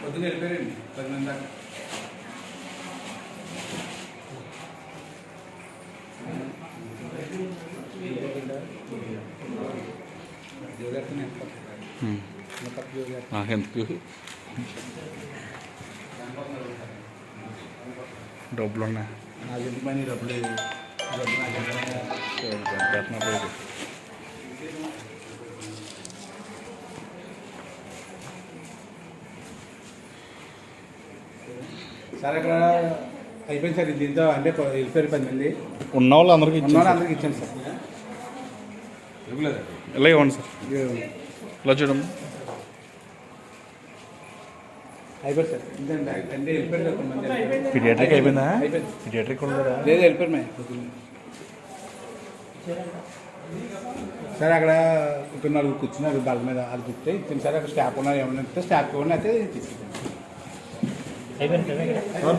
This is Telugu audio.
పొద్దున్న వెళ్ళిపోయారండి 10 మంది దాకా. ఎందుకు డబ్బులు ఉన్నాయి నాకెందుకు పని డబ్బులు పెట్టినప్పుడు సార్ అక్కడ అయిపోయింది సార్ దీంతో అంటే వెళ్ళిపోయారు 10 మంది. ఉన్న వాళ్ళు అందరికీ ఇచ్చాను అందరికి ఇచ్చాను సార్. ఇలా ఇవ్వండి సార్. ఇలా చూడమ్మా. అయిపోయింది సార్ ఇంతండి అంటే వెళ్ళిపోయారు 10 మంది. పీడియాట్రిక్ అయిపోయిందా? అయిపోయింది. పీడియాట్రిక్ ఉండదా? లేదు వెళ్ళిపోయారు మేము. సార్ అక్కడ ఇప్పుడు 4 కూర్చున్నారు బల్ల మీద అది చెప్తే ఇచ్చింది సార్. అక్కడ స్టాఫ్ ఉన్నారు ఏమన్నా చెప్తే స్టాఫ్ ఇవ్వండి అయితే తీసుకుంటాను. ఫోన్